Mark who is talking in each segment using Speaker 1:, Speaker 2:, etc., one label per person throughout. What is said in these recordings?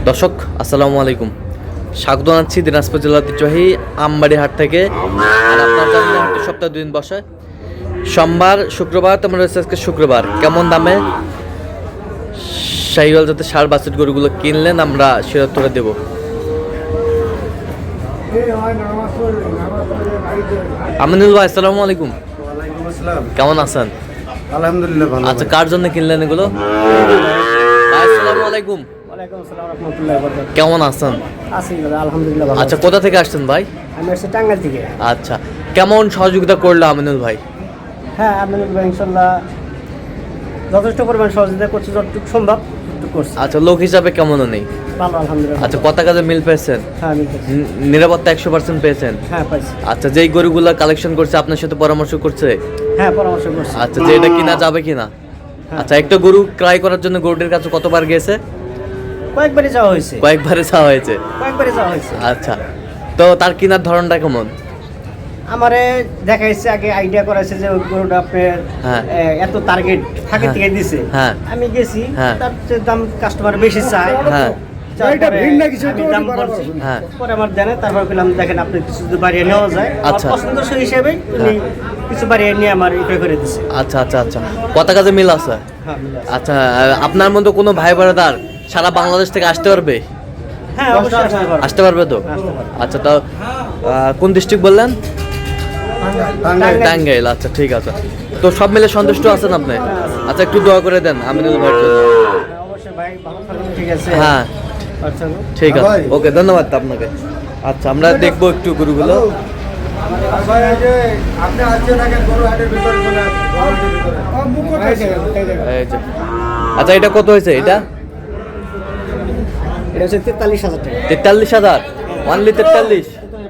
Speaker 1: দর্শক আসসালামু আলাইকুম, স্বাগত জানাচ্ছি দিনাজপুর জেলার ঐতিহ্যবাহী আমবাড়ি হাট থেকে। আর আপনার জানেন হাটটি সপ্তাহে 2 দিন বসে, সোমবার শুক্রবার। তোমরা রয়েছে আজকে শুক্রবার। কেমন দামে শাহিওয়াল যাতে ষাঁড় বাছুর গরুগুলো কিনলেন আমরা সে উত্তরে দেবো। আমিনুল ভাই আসসালামু আলাইকুম।
Speaker 2: ওয়ালাইকুম আসসালাম।
Speaker 1: কেমন আছেন?
Speaker 2: আলহামদুলিল্লাহ ভালো।
Speaker 1: আচ্ছা, কার জন্য কিনলেন এগুলো? ভাই আসসালামু আলাইকুম।
Speaker 3: ওয়ালাইকুম আসসালাম রাহমাতুল্লাহি ওয়া বারাকাতুহু।
Speaker 1: কেমন আছেন?
Speaker 3: আছি দাদা, আলহামদুলিল্লাহ ভালো।
Speaker 1: আচ্ছা, কোথা থেকে আসছেন ভাই?
Speaker 3: আমি আসছি টাঙ্গাইল থেকে।
Speaker 1: আচ্ছা, কেমন সহযোগিতা করলো আমিনুল ভাই?
Speaker 3: হ্যাঁ, আমিনুল ভাই ইনশাআল্লাহ যথেষ্ট পরিমাণ সহযোগিতা করছে, যতটুকু সম্ভব ততটুকু করছে।
Speaker 1: আচ্ছা, লোক হিসাবে কেমন নেই?
Speaker 3: ভালো আলহামদুলিল্লাহ।
Speaker 1: আচ্ছা, কত কাজে মিল পেয়েছেন?
Speaker 3: হ্যাঁ আমি পেয়েছি।
Speaker 1: নিরাপত্তা 100% পেয়েছেন?
Speaker 3: হ্যাঁ পাইছি।
Speaker 1: আচ্ছা, যেই গরুগুলা কালেকশন করছে আপনার সাথে পরামর্শ করছে?
Speaker 3: হ্যাঁ পরামর্শ করছি।
Speaker 1: আচ্ছা, যে এটা কিনা যাবে কিনা?
Speaker 3: হ্যাঁ।
Speaker 1: আচ্ছা, একটা গরু ক্রয় করার জন্য গরুটির কাছে কতবার গেছে?
Speaker 3: কয়েকবারই যাওয়া হয়েছে।
Speaker 1: কয়েকবারে চাওয়া হয়েছে।
Speaker 3: কয়েকবারই যাওয়া হয়েছে।
Speaker 1: আচ্ছা, তো তার কেনার ধরনটা কেমন?
Speaker 3: আমারে দেখাইছে, আগে আইডিয়া করাইছে যে ওই গরুটা আপনার
Speaker 1: হ্যাঁ।
Speaker 3: এত টার্গেট থাকে
Speaker 1: হ্যাঁ।
Speaker 3: থেকে দিছে।
Speaker 1: হ্যাঁ।
Speaker 3: আমি গেছি,
Speaker 1: হ্যাঁ।
Speaker 3: তার চেয়ে দাম কাস্টমার বেশি চায়।
Speaker 1: হ্যাঁ।
Speaker 3: এটা ভিন্ন কিছু, আমি দাম বলছি।
Speaker 1: হ্যাঁ।
Speaker 3: পরে আমার জানে, তারপর বললাম দেখেন আপনি কিছু যদি বাড়িয়ে নেওয়া যায়। আমার
Speaker 1: আচ্ছা।
Speaker 3: পছন্দসই হিসেবে উনি কিছু বাড়িয়ে নিয়ে আমার এটা করে দিছে।
Speaker 1: আচ্ছা আচ্ছা আচ্ছা, কত কাজে মিল আছে?
Speaker 3: হ্যাঁ মিলে আছে।
Speaker 1: আচ্ছা, আপনার মতো কোনো ভাই ব্রাদার সারা বাংলাদেশ থেকে আসতে পারবে?
Speaker 3: হ্যাঁ অবশ্যই আসতে পারবে।
Speaker 1: আসতে পারবে তো?
Speaker 3: আসতে পারবে।
Speaker 1: আচ্ছা, তো কোন ডিস্ট্রিক্ট বললেন?
Speaker 3: টাঙ্গাইল।
Speaker 1: টাঙ্গাইল। আচ্ছা, ঠিক আছে। তো সব মিলে সন্তুষ্ট আছেন আপনি? আচ্ছা, একটু দোয়া করে দেন আমিনুল ভাইয়ের জন্য।
Speaker 3: হ্যাঁ, অবশ্যই ভাই, ভালো থাকবেন। ঠিক আছে।
Speaker 1: হ্যাঁ,
Speaker 3: আচ্ছা
Speaker 1: ঠিক আছে।
Speaker 2: ভাই।
Speaker 1: ওকে, ধন্যবাদ আপনাকে। আচ্ছা, আমরা দেখবো একটু গরুগুলো।
Speaker 2: আপনি আছেন আগে গরু হাটের ভিতরে চলে
Speaker 1: এই যে। আচ্ছা, এটা কত হয়েছে? এটা
Speaker 3: এটা হচ্ছে 43,000 টাকা।
Speaker 1: 43,000? অনলি 43?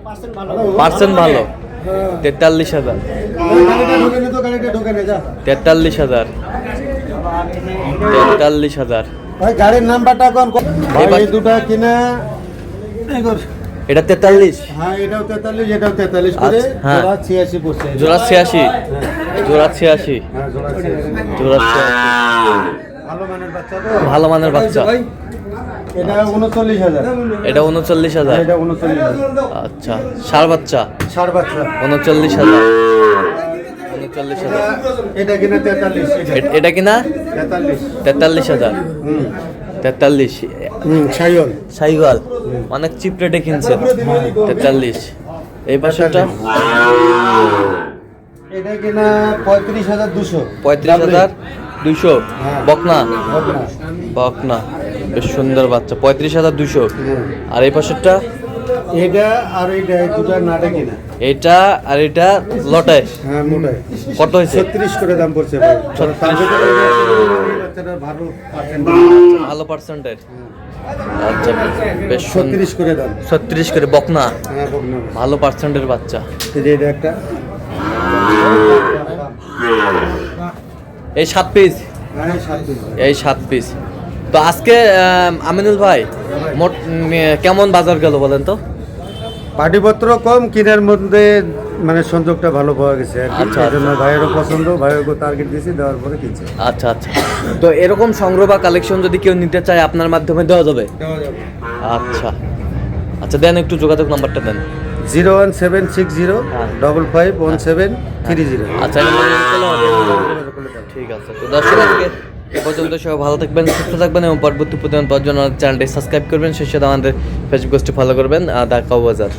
Speaker 3: পার্সেন্ট ভালো।
Speaker 1: পার্সেন্ট ভালো। 43,000।
Speaker 2: ঢুকে নে তো, গাড়িটা ঢুকে নে যা।
Speaker 1: 43,000। 43,000।
Speaker 2: ভাই গাড়ির নাম্বারটা কোন? ভাই
Speaker 1: এবার-
Speaker 2: এই দুটো কিনা
Speaker 1: এটা 43?
Speaker 2: হ্যাঁ, এটাও 43, এটাও 43 করে
Speaker 1: আচ্ছা, হ্যাঁ।
Speaker 2: জোড়া 86 পড়ছে।
Speaker 1: জোড়া 86? জোড়া 86?
Speaker 2: হ্যাঁ, জোড়া 86।
Speaker 1: জোড়া 86।
Speaker 2: ভালো মানের বাচ্চা তো।
Speaker 1: ভালো মানের বাচ্চা।
Speaker 2: এটা 39,000।
Speaker 1: এটা 39,000?
Speaker 2: এটা 39,000।
Speaker 1: আচ্ছা, ষাঁড় বাচ্চা?
Speaker 2: ষাঁড় বাচ্চা।
Speaker 1: 39,000। 39,000।
Speaker 2: এটা কিনা 43।
Speaker 1: এটা কিনা
Speaker 2: 43।
Speaker 1: 43,000?
Speaker 2: হুম
Speaker 1: 43?
Speaker 2: শাইওয়াল।
Speaker 1: সাইওয়াল অনেক চিপ রেটে কিনছেন। 43। এই পাশেরটা?
Speaker 2: এটা কিনা 35,200।
Speaker 1: 35,200?
Speaker 2: হ্যাঁ।
Speaker 1: বকনা? বকনা, বেশ সুন্দর বাচ্চা। 35,200। আর এই পাশেরটা?
Speaker 2: এটা আর এটা এই দুটা নাটে কিনা।
Speaker 1: এটা আর এটা লটে
Speaker 2: হ্যাঁ, মোটাই
Speaker 1: কত হয়েছে?
Speaker 2: 36 করে দাম পড়ছে ভাই।
Speaker 1: 36
Speaker 2: তার ভিতরে এই বাচ্চাটা ভালো পার্সেন্ট।
Speaker 1: ভালো পার্সেন্টের? আচ্ছা, বেশ
Speaker 2: 36 করে দাম।
Speaker 1: 36 করে বকনা,
Speaker 2: হ্যাঁ, বকনা।
Speaker 1: ভালো পার্সেন্টের বাচ্চা।
Speaker 2: এই যে এটা একটা।
Speaker 1: এই 7 পিস?
Speaker 2: হ্যাঁ, 7 পিস।
Speaker 1: এই 7 পিস। তো আজকে আমিনুল ভাই মোট কেমন বাজার গেল বলেন তো?
Speaker 2: পাটিপত্র কম, কিনার মধ্যে মানে সংযোগটা ভালো পাওয়া গেছে আর কি।
Speaker 1: আচ্ছা,
Speaker 2: এই জন্য ভাইয়েরও পছন্দ, ভাইয়েরও টার্গেট দিয়েছি, দেওয়ার পরে কিনছে।
Speaker 1: আচ্ছা আচ্ছা, তো এরকম সংগ্রহ বা কালেকশন যদি কেউ নিতে চায় আপনার মাধ্যমে দেওয়া যাবে? আচ্ছা আচ্ছা, দেন একটু যোগাযোগ নাম্বারটা দেন।
Speaker 2: 01760
Speaker 1: হ্যাঁ।
Speaker 2: 551730।
Speaker 1: আচ্ছা, এটা মনে করলে হবে? ঠিক আছে। তো দর্শক, আজকে এ পর্যন্ত সবাই ভালো থাকবেন, সুস্থ থাকবেন এবং পরবর্তী প্রতিদিন পাওয়ার জন্য চ্যানেলটি সাবস্ক্রাইব করবেন। সেই সাথে আমাদের ফেসবুক পেজটি ফলো করবেন। দা কাউ বাজার।